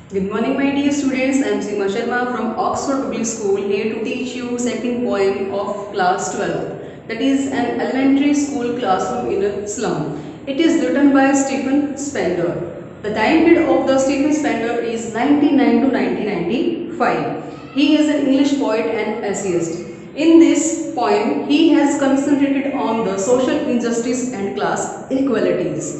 Good morning, my dear students. I am Seema Sharma from Oxford Public School, here to teach you second poem of class 12. That is an elementary school classroom in a slum. It is written by Stephen Spender. The time period of the Stephen Spender is 1909 to 1995. He is an English poet and essayist. In this poem, he has concentrated on the social injustice and class inequalities.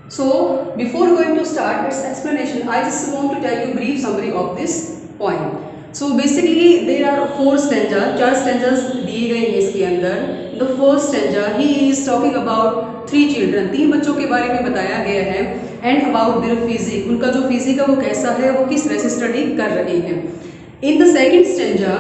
So, before going to start its explanation, I just want to tell you a brief summary of this poem. So, basically there are four stanzas, चार stanzas दिए गए हैं इसके अंदर. The first stanza, he is talking about three children, तीन बच्चों के बारे में बताया गया है, and about their physique, उनका जो फिजिक है वो कैसा है, वो किस तरह से स्टडी कर रहे हैं. In the second stanza,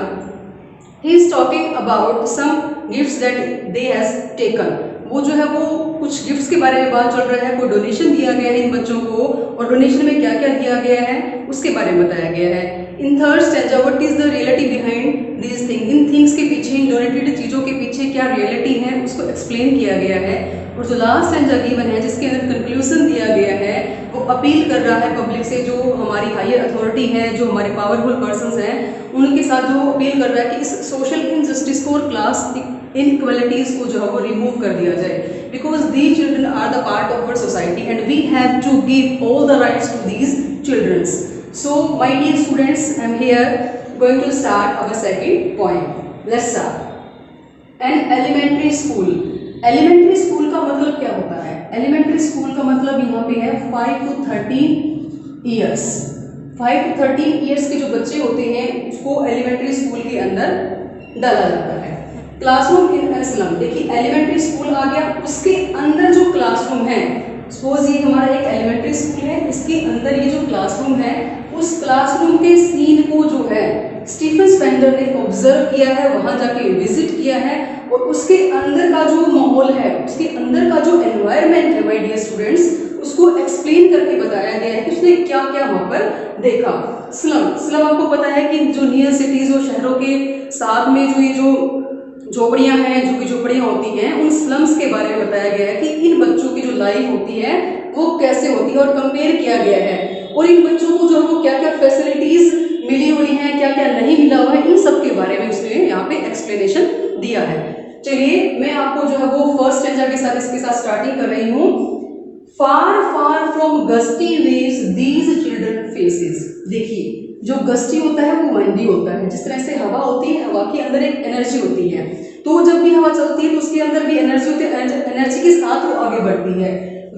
he is talking about some gifts that they has taken. वो जो है वो कुछ गिफ्ट्स के बारे में बात चल रहा है, कोई डोनेशन दिया गया है इन बच्चों को और डोनेशन में क्या क्या दिया गया है उसके बारे में बताया गया है. In third stanza, what is the reality behind this thing, in things के पीछे, इन डोनेटेड चीज़ों के पीछे क्या रियलिटी है उसको एक्सप्लेन किया गया है. और जो लास्ट स्टेंजा गिवन है जिसके अंदर कंक्लूजन दिया गया है वो अपील कर रहा है पब्लिक से, जो हमारी हायर अथॉरिटी है, जो हमारे पावरफुल पर्सनस हैं, उनके साथ जो अपील कर रहा है कि इस सोशल इनजस्टिस को और क्लास इनइक्वालिटीज को जो है वो रिमूव कर दिया जाए, because these children are the part of our society and we have to give all the rights to these childrens. So my dear students, I am here going to start our second point. Let's start. An elementary school. Elementary school का मतलब क्या होता है? Elementary school का मतलब यहाँ पे है 5 to 13 ईयर्स. 5 to 13 ईयर्स के जो बच्चे होते हैं उसको एलिमेंट्री स्कूल के अंदर डाला जाता है. क्लासरूम इन स्लम, देखिए एलिमेंट्री स्कूल आ गया, उसके अंदर जो क्लासरूम है, सपोज ये हमारा एक एलिमेंट्री स्कूल है, इसके अंदर ये जो क्लासरूम है उस क्लासरूम के सीन को जो है स्टीफन स्पेंडर ने ऑब्जर्व किया है, वहां जाके विजिट किया है और उसके अंदर का जो माहौल है, उसके अंदर का जो एनवायरनमेंट है माय डियर स्टूडेंट्स, उसको एक्सप्लेन करके बताया गया है कि उसने क्या क्या वहां पर देखा. स्लम, स्लम आपको पता है कि जो नियर सिटीज और शहरों के साथ में जो ये जो झोपड़ियां हैं, झुग्गी झोपड़ियां होती हैं, उन स्लम्स के बारे में बताया गया है कि इन बच्चों की जो लाइफ होती है वो कैसे होती है और कंपेयर किया गया है और इन बच्चों को जो है वो क्या क्या फैसिलिटीज मिली हुई हैं, क्या क्या नहीं मिला हुआ है, इन सब के बारे में उसने यहाँ पे एक्सप्लेनेशन दिया है. चलिए मैं आपको जो है वो फर्स्ट स्टेंजा के साथ इसके साथ स्टार्टिंग कर रही हूँ. Far far from gusty waves these children faces. देखिए जो गस्टी होता है वो विंडी होता है, जिस तरह से हवा होती है, हवा के अंदर एक एनर्जी होती है, तो जब भी हवा चलती है तो उसके अंदर भी एनर्जी होती है, एनर्जी के साथ वो आगे बढ़ती है.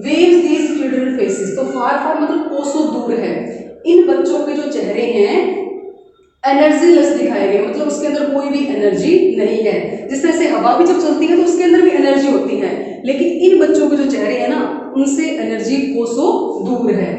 वेव्स दीज चिल्ड्रन फेसेस, तो फार फार मतलब कोसों दूर है. इन बच्चों के जो चेहरे हैं एनर्जी लेस दिखाए गए, मतलब उसके अंदर कोई भी एनर्जी नहीं है. जिस तरह से हवा भी जब चलती है तो उसके अंदर भी एनर्जी होती है, लेकिन इन बच्चों के जो चेहरे हैं ना उनसे एनर्जी कोसों दूर है.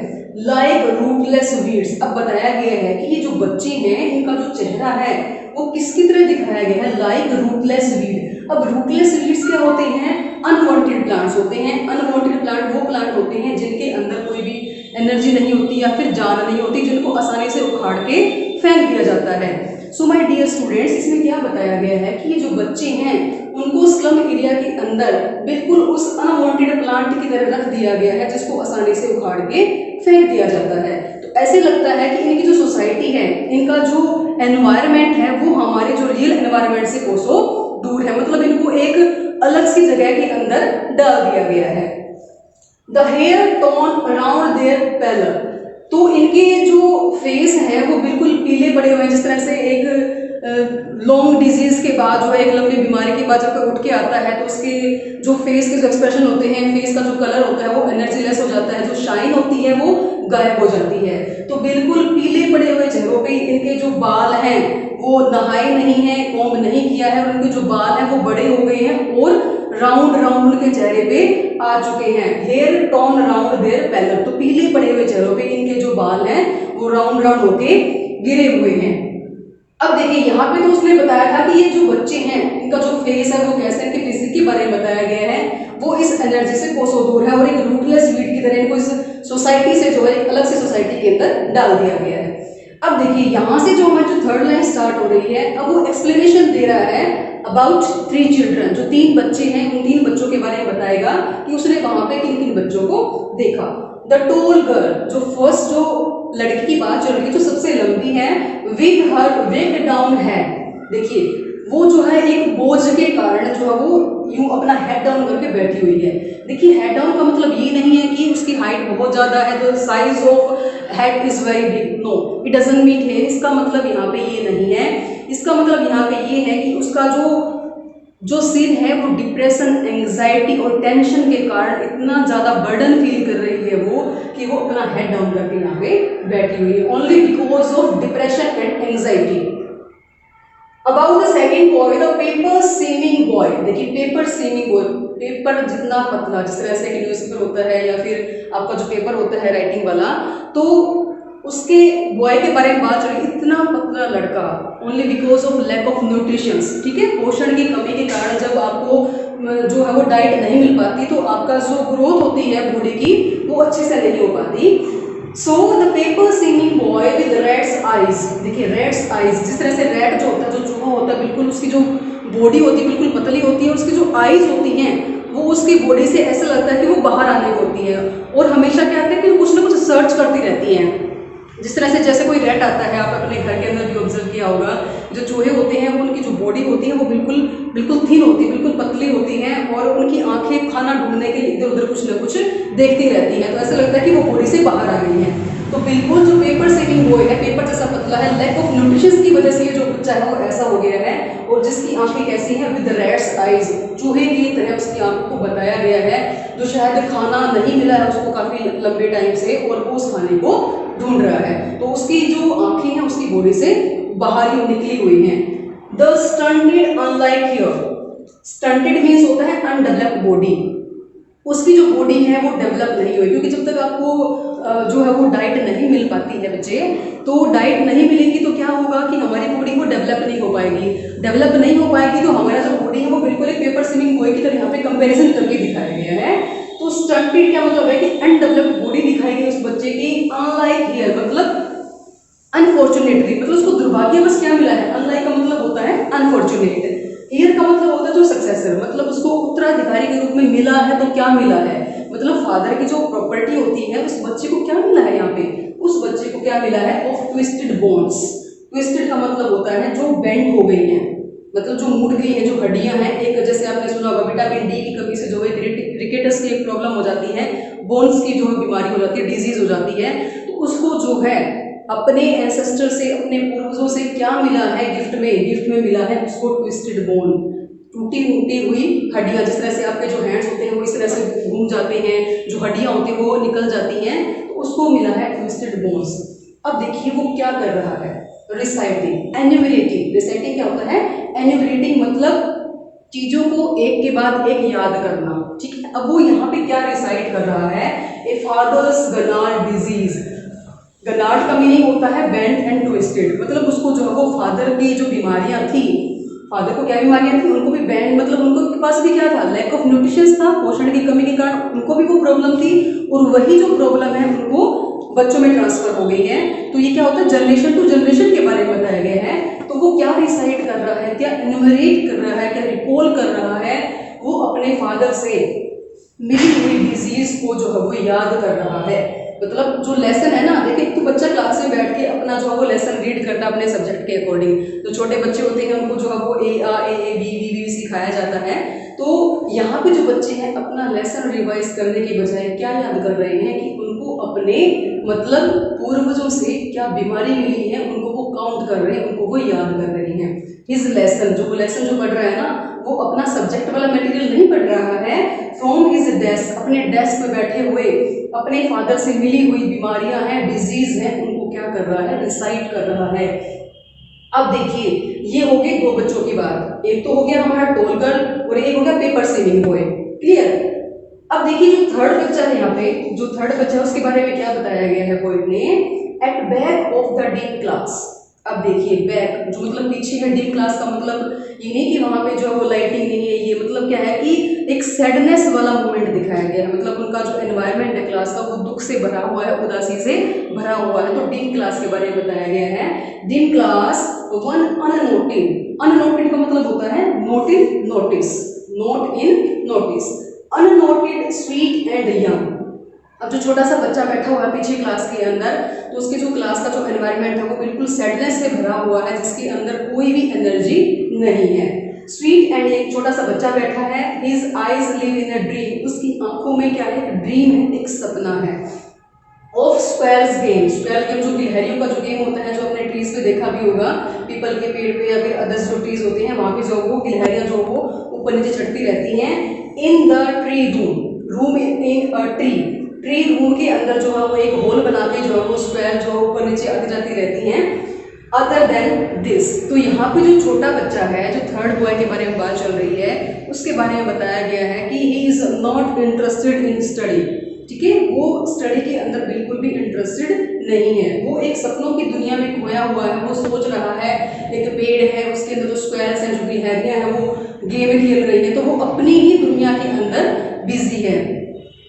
लाइक रूटलेस वीड्स, अब बताया गया है कि ये जो बच्चे हैं इनका जो चेहरा है वो किसकी तरह दिखाया गया है? Like rootless weed. अब रूटलेस वीड्स क्या होते हैं? अनवांटेड प्लांट्स होते हैं. अनवांटेड प्लांट वो प्लांट होते हैं जिनके अंदर कोई भी एनर्जी नहीं होती या फिर जान नहीं होती, जिनको आसानी से उखाड़ के फेंक दिया जाता है. सो माय डियर स्टूडेंट्स, इसमें क्या बताया गया है कि ये जो बच्चे हैं उनको स्लम एरिया के अंदर बिल्कुल उस अनवांटेड प्लांट की तरह रख दिया गया है जिसको आसानी से उखाड़ के फेंक दिया जाता है. तो ऐसे लगता है कि इनकी जो सोसाइटी है, इनका जो एनवायरनमेंट है वो हमारे जो रियल एनवायरनमेंट से कोसों दूर है, मतलब इनको एक अलग सी जगह के अंदर डाल दिया गया है. The hair torn around their pallor, तो इनके जो फेस है वो बिल्कुल पीले पड़े हुए हैं. जिस तरह से एक लॉन्ग डिजीज के बाद जो है, एक लंबी बीमारी के बाद जब कोई उठ के आता है तो उसके जो फेस के जो एक्सप्रेशन होते हैं, फेस का जो कलर होता है वो एनर्जी लेस हो जाता है, जो शाइन होती है वो गायब हो जाती है. तो बिल्कुल पीले पड़े हुए चेहरों पे इनके जो बाल हैं वो नहाए नहीं है, कॉम्ब नहीं किया है, और उनके जो बाल हैं वो बड़े हो गए हैं और राउंड राउंड उनके चेहरे पे आ चुके हैं. Hair torn around their pallor, तो पीले पड़े हुए चेहरों पे इनके जो बाल हैं वो राउंड राउंड होके गिरे हुए हैं. अब देखिए यहाँ पे तो उसने बताया था कि ये जो बच्चे हैं इनका जो फेस है वो कैसे, इनके फिजिक के बारे में बताया गया है, वो इस एनर्जी से कोसों दूर है और एक रूटलेस वीड की तरह इनको इस सोसाइटी से जो है एक अलग से सोसाइटी के अंदर डाल दिया गया है. अब देखिए यहाँ से जो हमारी जो थर्ड लाइन स्टार्ट हो रही है, अब वो एक्सप्लेनेशन दे रहा है अबाउट 3 चिल्ड्रन, जो 3 बच्चे हैं उन 3 बच्चों के बारे में बताएगा कि उसने वहां पे किन किन बच्चों को देखा. द टोल गर्ल, जो फर्स्ट जो लड़की की बात चल रही है जो सबसे लंबी है, with her weighed down head, देखिए वो जो है एक बोझ के कारण जो है वो यूं अपना हेड डाउन करके बैठी हुई है। देखिए हेड डाउन का मतलब ये नहीं है कि उसकी हाइट बहुत ज़्यादा है तो size of head is very big, no it doesn't mean है। इसका मतलब यहाँ पे ये नहीं है, इसका मतलब यहाँ पे ये है कि उसका जो सीन है वो डिप्रेशन, एंग्जाइटी और टेंशन के कारण इतना ज़्यादा बर्डन फील कर रही है वो कि वो अपना हेड डाउन करके यहाँ पे बैठी हुई है, only because of depression and anxiety. About the second boy, the paper swimming boy, देखिए पेपर स्वीमिंग बॉय, पेपर जितना पतला, जिस तरह से न्यूज़पेपर होता है या फिर आपका जो पेपर होता है राइटिंग वाला, तो उसके बॉय के बारे में बात चल रही, इतना पतला लड़का, only because of lack of nutritions, ठीक है, पोषण की कमी के कारण जब आपको जो है वो डाइट नहीं मिल पाती तो आपका जो ग्रोथ होती है बॉडी की वो अच्छे से नहीं हो पाती। So the paper swimming boy with reds eyes, देखिए रेड्स आइज, जिस तरह से रेड जो होता है, जो चूहा होता है, बिल्कुल उसकी जो बॉडी होती है बिल्कुल पतली होती है, उसकी जो आइज होती हैं वो उसकी बॉडी से ऐसा लगता है कि वो बाहर आने को होती है और हमेशा क्या कहते हैं कि कुछ ना कुछ सर्च करती रहती हैं। जिस तरह से जैसे कोई रेट आता है, आप अपने घर के अंदर भी ऑब्जर्व किया होगा, जो चूहे होते हैं वो उनकी जो बॉडी होती है वो बिल्कुल बिल्कुल थिन होती है, बिल्कुल पतली होती हैं और उनकी आंखें खाना ढूंढने के लिए इधर उधर कुछ ना कुछ देखती रहती हैं, तो ऐसा लगता है कि वो बॉडी से बाहर आ गई हैं। तो बिल्कुल जो पेपर स्वीमिंग बॉय है, पेपर जैसा पतला है, लैक ऑफ न्यूट्रिशन की वजह से ये जो बच्चा है वो ऐसा हो गया है, और जिसकी आंखें कैसी हैं, विद रेड्स आइज, चूहे की तरह उसकी आंखों को बताया गया है, जो शायद खाना नहीं मिला है उसको काफी लंबे टाइम से और वो उस खाने को ढूंढ रहा है, तो उसकी जो आंखें हैं उसकी बॉडी से बाहर ही निकली हुई हैं। The stunted unlike here, stunted means होता है अनडेवलप्ड बॉडी, उसकी जो बॉडी है वो डेवलप नहीं हुई, क्योंकि जब तक आपको जो है वो डाइट नहीं मिल पाती है बच्चे, तो डाइट नहीं मिलेगी तो क्या होगा कि हमारी बॉडी वो डेवलप नहीं हो पाएगी, डेवलप नहीं हो पाएगी तो हमारा जो बॉडी है वो बिल्कुल एक पेपर स्विमिंग बॉय की तरह यहाँ पे कंपैरिजन करके दिखाया गया है। तो स्टंटेड क्या मतलब है कि अनडेवलप्ड बॉडी दिखाई गई उस बच्चे की, अनलाइक हियर मतलब अनफॉर्चुनेटली, मतलब उसको दुर्भाग्यवश क्या मिला है, अनलाइक का मतलब होता है अनफॉर्चुनेट, हियर का मतलब होता है जो सक्सेसर, मतलब उसको उत्तराधिकारी के रूप में मिला है, तो क्या मिला है, मतलब फादर की जो प्रॉपर्टी होती है उस बच्चे को क्या मिला है, यहाँ पे उस बच्चे को क्या मिला है, ऑफ ट्विस्टेड बोन्स, ट्विस्टेड का मतलब होता है जो बेंड हो गई है, मतलब जो मुड़ गई है, जो हड्डियां हैं, एक जैसे आपने सुना होगा विटामिन डी की कमी से जो है रिकेटस की एक प्रॉब्लम हो जाती है, बोन्स की जो बीमारी हो जाती है, डिजीज हो जाती है, तो उसको जो है अपने एंसेस्टर से, अपने पूर्वजों से क्या मिला है, गिफ्ट में मिला है उसको ट्विस्टेड बोन, टूटी फूटी हुई हड्डियां, जिस तरह से आपके जो हैंड्स होते हैं वो इस तरह से घूम जाते हैं, जो हड्डियां होती हैं वो निकल जाती हैं, तो उसको मिला है ट्विस्टेड बोन्स। अब देखिए वो क्या कर रहा है, रिसाइटिंग, एन्यूमरेटिंग, रिसाइटिंग क्या होता है, एन्यूमरेटिंग मतलब चीजों को एक के बाद एक याद करना, ठीक है। अब वो यहाँ पे क्या रिसाइट कर रहा है, ए फादर्स गनार्ड डिजीज, गनार्ड का मीनिंग होता है बेंट एंड ट्विस्टेड, मतलब उसको जो है वो फादर की जो बीमारियां थी, फादर को क्या बीमारियां थी, उनको भी बेंट मतलब उनको पास भी क्या था, लैक ऑफ न्यूट्रिशन था, पोषण की कमी के कारण उनको भी वो प्रॉब्लम थी, और वही जो प्रॉब्लम है उनको बच्चों में ट्रांसफर हो गई है। तो ये क्या होता है, जनरेशन टू जनरेशन के बारे में बताया गया है। तो वो क्या रिसाइट कर रहा है, क्या इन्यूमरेट कर रहा है, क्या रिकॉल कर रहा है, वो अपने फादर से मिली हुई डिजीज को जो है वो याद कर रहा है। मतलब जो लेसन है ना, देखिए तो बच्चा क्लास में बैठ के अपना जो है वो लेसन रीड करता है अपने सब्जेक्ट के अकॉर्डिंग, जो छोटे बच्चे होते हैं उनको जो है वो ए आ ए बी बी बी सिखाया जाता है, तो यहाँ पे जो बच्चे हैं अपना लेसन रिवाइज करने की बजाय क्या याद कर रहे हैं कि उनको अपने मतलब पूर्वजों से क्या बीमारी मिली है उनको वो काउंट कर रहे हैं, उनको वो याद कर रहे हैं। हिज लेसन, जो लेसन जो पढ़ रहा है ना वो अपना सब्जेक्ट वाला मटेरियल नहीं पढ़ रहा है, फ्रॉम हिज डेस्क, अपने डेस्क पे बैठे हुए अपने फादर से मिली हुई बीमारियां हैं, डिजीज हैं, उनको क्या कर रहा है, रिसाइट कर रहा है। अब देखिए ये हो गई दो बच्चों की बात, एक तो हो गया हमारा टोल गर्ल और एक हो गया पेपर स्विमिंग बॉय, क्लियर। अब देखिए जो थर्ड बच्चा है, यहाँ पे जो थर्ड बच्चा है उसके बारे में क्या बताया गया है पोएट ने, at back of the deep class. अब देखिए बैक जो मतलब पीछे है, डीप क्लास का मतलब ये नहीं कि वहां पे जो है वो लाइटिंग नहीं है, ये मतलब क्या है कि एक सैडनेस वाला मोमेंट दिखाया गया है, मतलब उनका जो एनवायरनमेंट है क्लास का वो दुख से भरा हुआ है, उदासी से भरा हुआ है, तो डीप क्लास के बारे में बताया गया है। Deep class one unnoted, unnoted का मतलब होता है note in notice, note in notice, unnoted sweet and young, अब जो छोटा सा बच्चा बैठा हुआ है पीछे क्लास के अंदर, तो उसके जो क्लास का जो एनवायरनमेंट है वो बिल्कुल सैडनेस से भरा हुआ है, जिसके अंदर कोई भी एनर्जी नहीं है। स्वीट एंड एक छोटा सा बच्चा बैठा है, his eyes live in a dream, उसकी आंखों में क्या है, ड्रीम है, एक सपना है। Of squares game, square game जो गिलहरियों का जो गेम होता है, जो अपने ट्रीज पे देखा भी होगा, पीपल के पेड़ पे या फिर अदर्स जो ट्रीज होते हैं वहां पे जो वो गिलहरियां जो वो ऊपर नीचे चढ़ती रहती हैं। In the tree room, room in a tree, tree room के अंदर जो है वो एक होल बना के जो है वो स्क्वायर जो ऊपर नीचे आती जाती रहती हैं। अदर देन दिस, तो यहाँ पे जो छोटा बच्चा है, जो थर्ड बॉय के बारे में बात चल रही है, उसके बारे में बताया गया है कि he is not interested in study. ठीक है, वो स्टडी के अंदर बिल्कुल भी इंटरेस्टेड नहीं है, वो एक सपनों की दुनिया में खोया हुआ है। वो सोच रहा है एक पेड़ है, उसके अंदर जो स्क्वायर्स हैं, जो गिलहरियां हैं, वो गेम खेल रही है, तो वो अपनी ही दुनिया के अंदर बिजी है।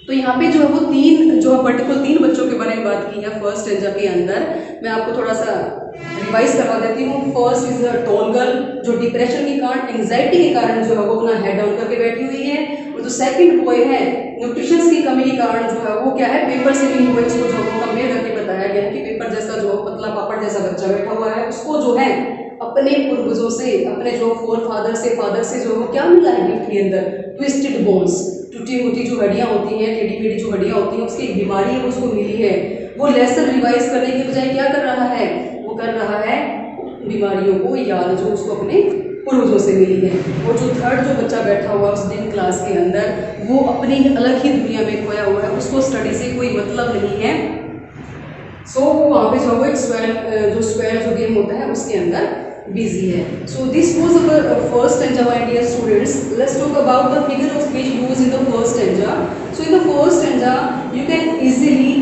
तो यहाँ पे जो है वो तीन जो है पर्टिकुलर तीन बच्चों के बारे में बात की है फर्स्ट स्टेंजा के अंदर। मैं आपको थोड़ा सा रिवाइज करवा देती हूँ। First is a tall girl, जो डिप्रेशन के कारण, एंग्जाइटी के कारण जो है वो अपना हेड डाउन करके बैठी हुई है। और जो सेकंड बॉय है, न्यूट्रिशन की कमी के कारण जो है वो क्या है, पेपर सीलिंग बॉय, इसको जो है कंपेयर करके बताया गया है कि पेपर जैसा जो पतला पापड़ जैसा बच्चा बैठा हुआ है, उसको जो है अपने पूर्वजों से, अपने जो फोर फादर से जो क्या मिला है गिफ्ट के अंदर, ट्विस्टेड बोन्स, टूटी फूटी जो हड्डियां होती हैं, टेढ़ी मेढ़ी जो हड्डियां होती हैं, उसकी एक बीमारी है, उसको मिली है। वो लेसन रिवाइज करने के बजाय क्या कर रहा है, वो कर रहा है बीमारियों को याद जो उसको अपने पूर्वजों से मिली है। और जो थर्ड जो बच्चा बैठा हुआ उस दिन क्लास के अंदर, वो अपनी अलग ही दुनिया में खोया हुआ है, उसको स्टडी से कोई मतलब नहीं है। सो वो वहाँ पे जो एक स्क्वायर जो गेम होता है उसके अंदर बिजी है। So this was our first stanza, my dear students. Let's talk about the figure of speech used in the first stanza. So in the first stanza you can easily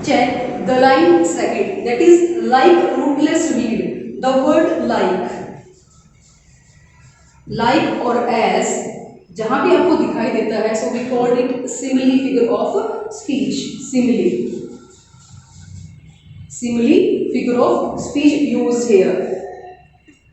check the line second, that is like rootless weed. The word like और as जहां भी आपको दिखाई देता है, so we called it simile figure of speech. Simile figure of speech used here.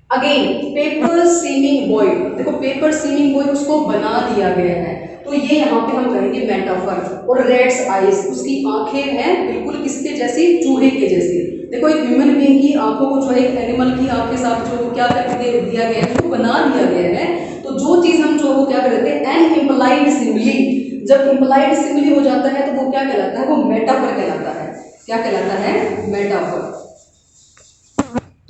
Again paper seeming boy, देखो paper seeming boy उसको बना दिया गया है, तो ये यहाँ पे हम कहेंगे मेटाफर। और रेड्स आइज, उसकी आंखें हैं बिल्कुल किसके जैसी, चूहे के जैसी। देखो एक ह्यूमन बीइंग की आंखों को जो है एक एनिमल की आंख के साथ जो क्या करके दिया गया है, उसको बना दिया गया है। तो जो चीज हम जो वो क्या कर देते हैं, एन इम्प्लाइड सिमिली, जब इम्प्लाइड सिमिली हो जाता है तो वो क्या कहलाता है, वो मेटाफर कहलाता है। क्या कहलाता है, मेटाफर।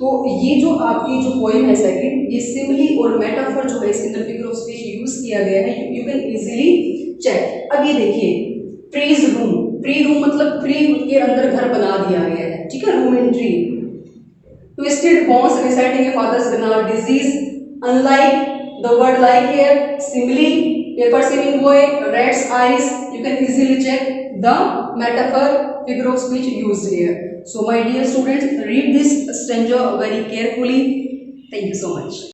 तो ये जो आपकी जो पोइम है सेकंड, ये सिमिली और मेटाफर जो है इसके अंदर फिगर ऑफ स्पीच यूज किया गया है, यू कैन इजीली चेक। अब ये देखिए ट्रीज रूम, ट्री रूम मतलब ट्री के अंदर घर बना दिया गया है, ठीक है, room in tree. Twisted bones reciting a father's gnarled disease, unlike the word like here, simile, paper seeming boy, reds eyes, you can easily check the metaphor figure of speech used here. So my dear students, read this stanza very carefully. Thank you so much.